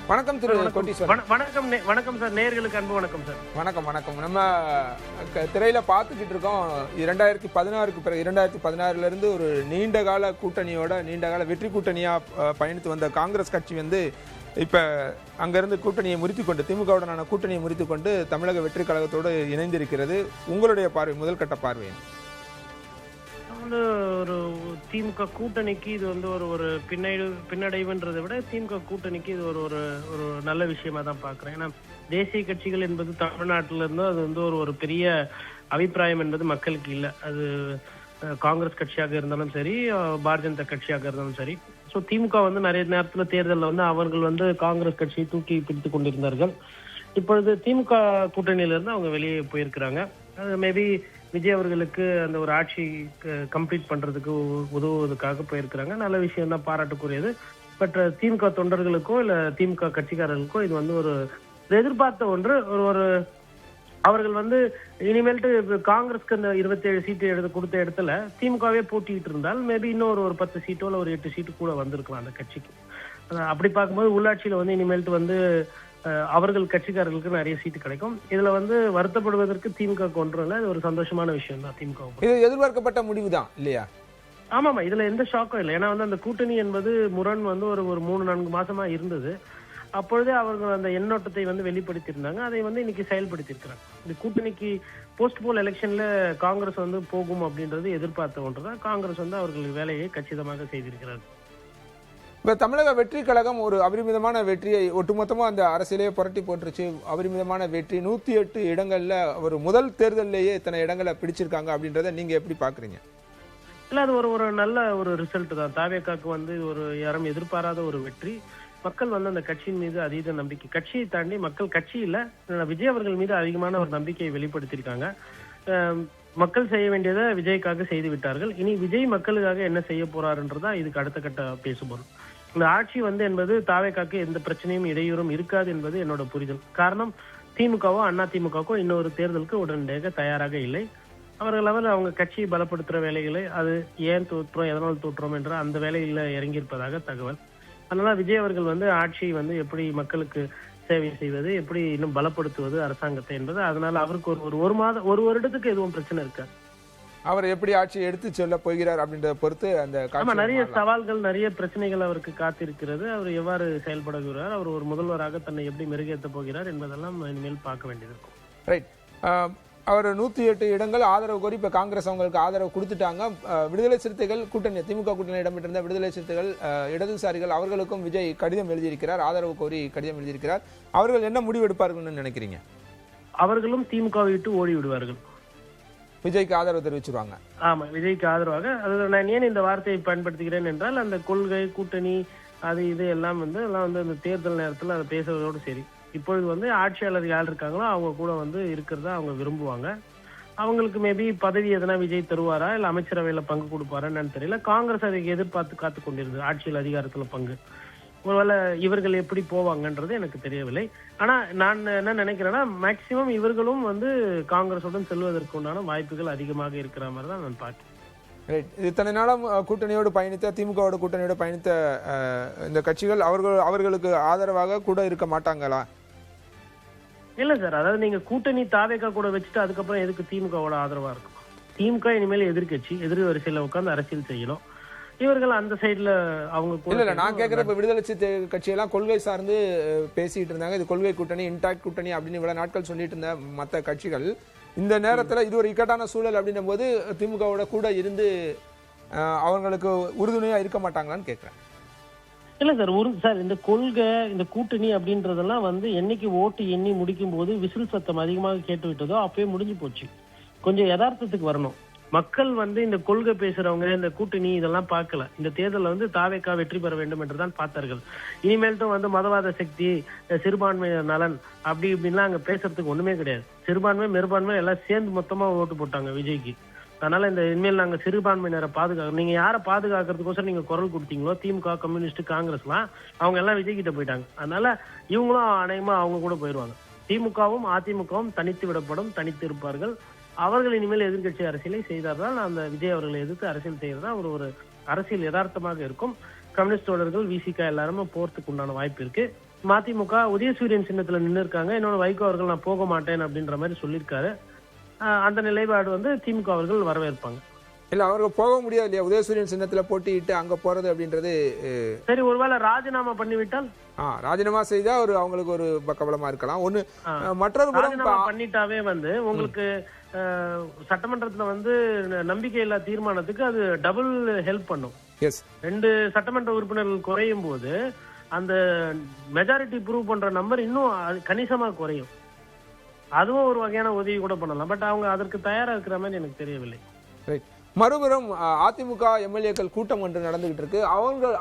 வணக்கம் திரு கோட்டீஸ்வரன். வணக்கம் சார். நேயர்களுக்கு அன்பு வணக்கம் சார். வணக்கம். நம்ம திரையில பார்த்துக்கிட்டு இருக்கோம். 2016க்கு பிறகு 2016ல இருந்து ஒரு நீண்டகால வெற்றி கூட்டணியா பயணித்து வந்த காங்கிரஸ் கட்சி வந்து இப்ப அங்கிருந்து கூட்டணியை முறித்துக்கொண்டு திமுகவுடனான கூட்டணியை முறித்துக்கொண்டு தமிழக வெற்றி கழகத்தோடு இணைந்திருக்கிறது. உங்களுடைய பார்வை, முதல் கட்ட பார்வை? ஒரு திமுக கூட்டணிக்கு இது வந்து ஒரு பின்னடைவுன்றதை விட திமுக கூட்டணிக்கு இது ஒரு நல்ல விஷயமா தான் பாக்குறேன். ஏன்னா தேசிய கட்சிகள் என்பது தமிழ்நாட்டில இருந்தோ அது வந்து ஒரு பெரிய அபிப்பிராயம் என்பது மக்களுக்கு இல்லை. அது காங்கிரஸ் கட்சியாக இருந்தாலும் சரி, பாரதிய ஜனதா கட்சியாக இருந்தாலும் சரி. ஸோ திமுக வந்து நிறைய நேரத்தில் தேர்தலில் வந்து அவர்கள் வந்து காங்கிரஸ் கட்சியை தூக்கி பிடித்து கொண்டிருந்தார்கள். இப்பொழுது திமுக கூட்டணியிலிருந்து அவங்க வெளியே போயிருக்கிறாங்க. அது மேபி விஜய் அவர்களுக்கு அந்த ஒரு ஆட்சி கம்ப்ளீட் பண்றதுக்கு உதவுவதற்காக போயிருக்கிறாங்க. நல்ல விஷயம் தான், பாராட்டுக்குரியது. பட் திமுக தொண்டர்களுக்கோ இல்ல திமுக கட்சிக்காரர்களுக்கோ இது வந்து ஒரு எதிர்பார்த்த ஒன்று. அவர்கள் வந்து இனிமேல்ட்டு காங்கிரஸ்க்கு அந்த 27 சீட்டு கொடுத்த இடத்துல திமுகவே போட்டிட்டு இருந்தால் மேபி இன்னும் ஒரு 10 சீட்டோ இல்ல ஒரு 8 சீட்டு கூட வந்திருக்கலாம் அந்த கட்சிக்கு. அப்படி பார்க்கும்போது உள்ளாட்சியில வந்து இனிமேல்ட்டு வந்து அவர்கள் கட்சிக்காரர்களுக்கு நிறைய சீட்டு கிடைக்கும். இதுல வந்து வருத்தப்படுவதற்கு திமுக ஒன்றும் இது ஒரு சந்தோஷமான விஷயம் தான் திமுக. இது எதிர்பார்க்கப்பட்ட முடிவு தான் இல்லையா? ஆமாமா, இதுல எந்த ஷாக்கும் இல்லை. ஏன்னா வந்து அந்த கூட்டணி என்பது முரண் வந்து ஒரு 3-4 மாசமா இருந்தது. அப்பொழுதே அவர்கள் அந்த எண்ணோட்டத்தை வந்து வெளிப்படுத்தியிருந்தாங்க. அதை வந்து இன்னைக்கு செயல்படுத்தியிருக்கிறாங்க. இந்த கூட்டணிக்கு போஸ்ட்போல் எலெக்ஷன்ல காங்கிரஸ் வந்து போகும் அப்படின்றது எதிர்பார்த்த ஒன்றுதான். காங்கிரஸ் வந்து அவர்கள் வேலையை கச்சிதமாக செய்திருக்கிறார்கள். இப்ப தமிழக வெற்றி கழகம் ஒரு அபரிமிதமான வெற்றியை ஒட்டுமொத்தமா அந்த அரசியலையே புரட்டி போட்டுருச்சு. அபரிமிதமான வெற்றி, 108 இடங்கள்ல ஒரு முதல் தேர்தலிலேயே இத்தனை இடங்களை பிடிச்சிருக்காங்க அப்படின்றத நீங்க எப்படி பாக்குறீங்க? இல்ல, அது ஒரு நல்ல ஒரு ரிசல்ட் தான். தாவேகாக்கு வந்து யாரும் எதிர்பாராத ஒரு வெற்றி. மக்கள் வந்து அந்த கட்சியின் மீது அதீத நம்பிக்கை, கட்சியை தாண்டி மக்கள் கட்சியில விஜய் அவர்கள் மீது அதிகமான ஒரு நம்பிக்கையை வெளிப்படுத்தியிருக்காங்க. மக்கள் செய்ய வேண்டியதை விஜய்க்காக செய்து விட்டார்கள். இனி விஜய் மக்களுக்காக என்ன செய்ய போறாருன்றதா இதுக்கு அடுத்த கட்ட பேசுபொருள். இந்த ஆட்சி வந்து என்பது தாவேகாக்கு எந்த பிரச்சனையும் இடையூறும் இருக்காது என்பது என்னோட புரிதல். காரணம், திமுகவோ அண்ணா திமுகவோ இன்னொரு தேர்தலுக்கு உடனடியாக தயாராக இல்லை. அவர்கள் அவங்க கட்சியை பலப்படுத்துற வேலைகளை, அது ஏன் தோற்றோம் எதனால் தோற்றோம் என்ற அந்த வேலையில இறங்கியிருப்பதாக தகவல். அதனால விஜய் அவர்கள் வந்து ஆட்சியை வந்து எப்படி மக்களுக்கு சேவை செய்வது, எப்படி இன்னும் பலப்படுத்துவது அரசாங்கத்தை என்பது, அதனால அவருக்கு ஒரு வருடத்துக்கு எதுவும் பிரச்சனை இருக்காது. அவர் எப்படி ஆட்சியை எடுத்து செல்ல போகிறார் அப்படின்றத பொறுத்து அந்த நிறைய சவால்கள், நிறைய பிரச்சனைகள் அவருக்கு காத்திருக்கிறது. அவர் எவ்வாறு செயல்படுகிறார், அவர் ஒரு முதல்வராக தன்னை எப்படி மெருகேற்ற போகிறார் என்பதெல்லாம் இனிமேல் பார்க்க வேண்டியது இருக்கும். ரைட். அவர் 108 இடங்கள் ஆதரவு கோரி இப்ப காங்கிரஸ் அவங்களுக்கு ஆதரவு கொடுத்துட்டாங்க. விடுதலை சிறுத்தைகள் கூட்டணி, திமுக கூட்டணி இடம்பெற்றிருந்த விடுதலை சிறுத்தைகள், இடதுசாரிகள் அவர்களுக்கும் விஜய் கடிதம் எழுதியிருக்கிறார், ஆதரவு கோரி கடிதம் எழுதியிருக்கிறார். அவர்கள் என்ன முடிவு எடுப்பார்கள் நினைக்கிறீங்க? அவர்களும் திமுக விட்டு ஓடி விடுவார்கள். விஜய்க்கு ஆதரவு தெரிவிச்சிருவாங்க. ஆமா, விஜய்க்கு ஆதரவாக. நான் ஏன் இந்த வார்த்தையை பயன்படுத்துகிறேன் என்றால், அந்த கொள்கை கூட்டணி அது இது எல்லாம் வந்து அந்த தேர்தல் நேரத்தில் அதை பேசுவதோடு சரி. இப்பொழுது வந்து ஆட்சியாளர் யார் இருக்காங்களோ அவங்க கூட வந்து இருக்கிறதா அவங்க விரும்புவாங்க. அவங்களுக்கு மேபி பதவி எதனா விஜய் தருவாரா இல்ல அமைச்சரவையில பங்கு கொடுப்பாரான்னு தெரியல. காங்கிரஸ் அதை எதிர்பார்த்து காத்து கொண்டிருந்தது, ஆட்சியில் அதிகாரத்துல பங்கு. ஒருவேளை இவர்கள் எப்படி போவாங்கன்றது எனக்கு தெரியவில்லை. ஆனா நான் என்ன நினைக்கிறேன்னா, மேக்சிமம் இவர்களும் வந்து காங்கிரசுடன் செல்வதற்கு உண்டான வாய்ப்புகள் அதிகமாக இருக்கிற மாதிரி தான் நான் பார்க்கிறேன். இத்தனை நாளும் கூட்டணியோடு பயணித்த, திமுகவோட கூட்டணியோடு பயணித்த இந்த கட்சிகள் அவர்களுக்கு ஆதரவாக கூட இருக்க மாட்டாங்களா? இல்ல சார், அதாவது நீங்க கூட்டணி தாவேகா கூட வச்சுட்டு அதுக்கப்புறம் எதுக்கு திமுகவோட ஆதரவா இருக்கும்? திமுக இனிமேல் எதிர்கட்சி, எதிர் வரிசையில உட்கார்ந்து அரசியல் செய்யணும். இவர்கள் அந்த சைட்ல அவங்க இல்ல நான் கேட்கிற விடுதலை சிறுத்தைகள் கட்சியெல்லாம் கொள்கை சார்ந்து பேசிட்டு இருந்தாங்க. இது கொள்கை கூட்டணி, இன்டாக்ட் கூட்டணி அப்படின்னு இவ்வளவு நாட்கள் சொல்லிட்டு இருந்த மற்ற கட்சிகள் இந்த நேரத்துல இது ஒரு இக்கட்டான சூழல் அப்படின்னும் போது திமுகவோட கூட இருந்து அவங்களுக்கு உறுதுணையா இருக்க மாட்டாங்களான்னு கேட்கிறேன். இல்ல சார், இந்த கொள்கை, இந்த கூட்டணி அப்படின்றதெல்லாம் வந்து என்னைக்கு ஓட்டு எண்ணி முடிக்கும் போது விசில் சத்தம் அதிகமாக கேட்டு விட்டதோ அப்பயே முடிஞ்சு போச்சு. கொஞ்சம் யதார்த்தத்துக்கு வரணும். மக்கள் வந்து இந்த கொள்கை பேசுறவங்க, இந்த கூட்டணி இதெல்லாம் பார்க்கல. இந்த தேர்தலில் வந்து தாவேகா வெற்றி பெற வேண்டும் என்றுதான் பார்த்தார்கள். இனிமேல்ட்டும் வந்து மதவாத சக்தி, சிறுபான்மையினர் நலன் அப்படி இப்படின்லாம் அங்க பேசுறதுக்கு ஒண்ணுமே கிடையாது. சிறுபான்மை பெரும்பான்மை எல்லாம் சேர்ந்து மொத்தமா ஓட்டு போட்டாங்க விஜய்க்கு. அதனால இந்த இனிமேல் நாங்க சிறுபான்மையினரை பாதுகாக்க, நீங்க யாரை பாதுகாக்கிறதுக்கோசரம் நீங்க குரல் கொடுத்தீங்களோ, திமுக, கம்யூனிஸ்ட், காங்கிரஸ்லாம் அவங்க எல்லாம் விஜய் கிட்ட போயிட்டாங்க. அதனால இவங்களும் அநேகமா அவங்க கூட போயிடுவாங்க. திமுகவும் அதிமுகவும் தனித்து விடப்படும், தனித்து இருப்பார்கள். அவர்கள் இனிமேல் எதிர்கட்சி அரசியலை செய்தால்தான் அந்த விஜய் அவர்களை எதிர்த்து அரசியல் செய்யறதா ஒரு அரசியல் யதார்த்தமாக இருக்கும். கம்யூனிஸ்ட் தோழர்கள் விசிக எல்லாருமே போறதுக்கு உண்டான வாய்ப்பு இருக்கு. மதிமுக உதயசூரியன் சின்னத்துல நின்று இருக்காங்க. இன்னொன்று வைகோ அவர்கள் நான் போக மாட்டேன் அப்படின்ற மாதிரி சொல்லியிருக்காரு. அந்த நிலைப்பாடு வந்து திமுக அவர்கள் வரவேற்பாங்க. இல்ல அவர்கள் போக முடியாது இல்லையா, உதயசூரியன் சின்னத்துல போட்டியிட்டு அங்க போறது அப்படின்றது. சரி, ஒருவேளை ராஜினாமா பண்ணிவிட்டால் ராஜினாமா செய்தா அவங்களுக்கு ஒரு பக்கபலமா இருக்கலாம். ஒண்ணு மற்றொரு ராஜினாமா பண்ணிட்டாவே வந்து உங்களுக்கு சட்டமன்றத்துல வந்து நம்பிக்கையில்லா தீர்மானத்துக்கு அது டபுள் ஹெல்ப் பண்ணும். 2 சட்டமன்ற உறுப்பினர்கள் குறையும் போது அந்த மெஜாரிட்டி ப்ரூவ் பண்ற நம்பர் இன்னும் கணிசமா குறையும். அதுவும் ஒரு வகையான உதவி கூட பண்ணலாம். பட் அவங்க அதற்கு தயாரா இருக்கிற மாதிரி எனக்கு தெரியவில்லை. மறுபுறம் அதிமுக எம்எல்ஏக்கள் கூட்டம் ஒன்று நடந்துகிட்டு இருக்கு.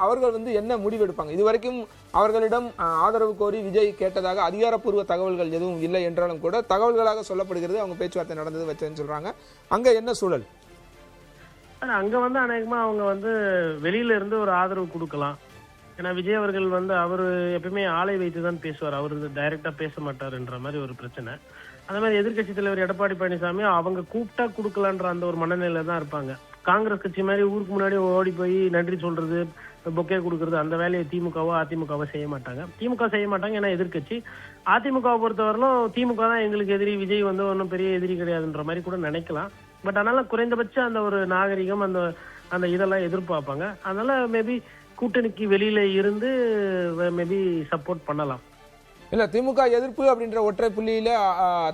அவர்கள் வந்து என்ன முடிவெடுப்பாங்க? இதுவரைக்கும் அவர்களிடம் ஆதரவு கோரி விஜய் கேட்டதாக அதிகாரப்பூர்வ தகவல்கள் எதுவும் இல்லை என்றாலும் கூட தகவல்களாக சொல்லப்படுகிறது அவங்க பேச்சுவார்த்தை நடந்தது வச்சேன்னு சொல்றாங்க. அங்க என்ன சூழல்? அங்க வந்து அநேகமா அவங்க வந்து வெளியில இருந்து ஒரு ஆதரவு கொடுக்கலாம். ஏன்னா விஜய் அவர்கள் வந்து அவரு எப்பயுமே ஆளை வைத்து தான் பேசுவார். அவரு டைரக்டா பேச மாட்டாருன்ற மாதிரி ஒரு பிரச்சனை. அந்த மாதிரி எதிர்கட்சி தலைவர் எடப்பாடி பழனிசாமி அவங்க கூப்பிட்டா கொடுக்கலான்ற அந்த ஒரு மனநிலையில தான் இருப்பாங்க. காங்கிரஸ் கட்சி மாதிரி ஊருக்கு முன்னாடி ஓடி போய் நன்றி சொல்றது, பொக்கே கொடுக்கறது, அந்த வேலையை திமுகவோ அதிமுகவோ செய்ய மாட்டாங்க. திமுக செய்ய மாட்டாங்க, ஏன்னா எதிர்கட்சி. அதிமுகவை பொறுத்தவரையிலும் திமுக தான் எங்களுக்கு எதிரி, விஜய் வந்து ஒன்றும் பெரிய எதிரி கிடையாதுன்ற மாதிரி கூட நினைக்கலாம். பட் அதனால குறைந்தபட்சம் அந்த ஒரு நாகரிகம் அந்த இதெல்லாம் எதிர்பார்ப்பாங்க. அதனால மேபி கூட்டணிக்கு வெளியில இருந்து மேபி சப்போர்ட் பண்ணலாம். இல்ல திமுக எதிர்ப்பு அப்படின்ற ஒற்றை புள்ளியில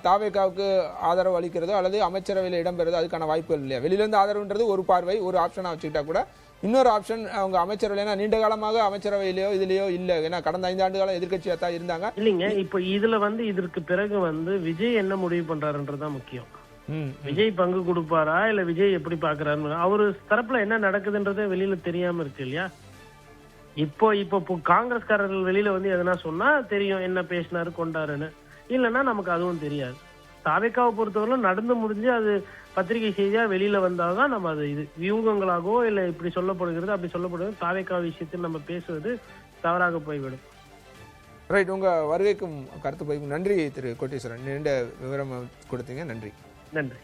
தாவேகாவுக்கு ஆதரவு அளிக்கிறதோ அல்லது அமைச்சரவையில் இடம்பெறதோ அதுக்கான வாய்ப்புகள் இல்லையா? வெளியில இருந்து ஆதரவுன்றது ஒரு பார்வை, ஒரு ஆப்ஷனா வச்சுக்கிட்டா கூட இன்னொரு ஆப்ஷன் அவங்க அமைச்சரவை நீண்ட காலமாக அமைச்சரவையிலயோ இதுலயோ இல்ல. ஏன்னா கடந்த 5 ஆண்டு காலம் எதிர்கட்சியா தான் இருந்தாங்க. இல்லைங்க, இப்ப இதுல வந்து இதற்கு பிறகு வந்து விஜய் என்ன முடிவு பண்றாருன்றதுதான் முக்கியம். விஜய் பங்கு கொடுப்பாரா இல்ல விஜய் எப்படி பாக்குறாரு, அவரு தரப்புல என்ன நடக்குதுன்றதே வெளியில தெரியாம இருக்கு இல்லையா? இப்போ காங்கிரஸ்காரர்கள் வெளியில வந்து எதனா சொன்னா தெரியும் என்ன பேசினாரு கொண்டாருன்னு. இல்லைன்னா நமக்கு அதுவும் தெரியாது. தாவேக்காவை பொறுத்தவரை நடந்து முடிஞ்சு அது பத்திரிகை செய்தியா வெளியில வந்தாதான் நம்ம அது இது வியூகங்களாகவோ இல்ல இப்படி சொல்லப்படுகிறது அப்படி சொல்லப்படுகிறது தாவேக்கா விஷயத்தில் நம்ம பேசுவது தவறாக போய்விடும். ரைட், உங்க வருகைக்கும் கருத்து போய்க்கும் நன்றி திரு கோட்டீஸ்வரன். நீண்ட விவரம் கொடுத்தீங்க. நன்றி. நன்றி.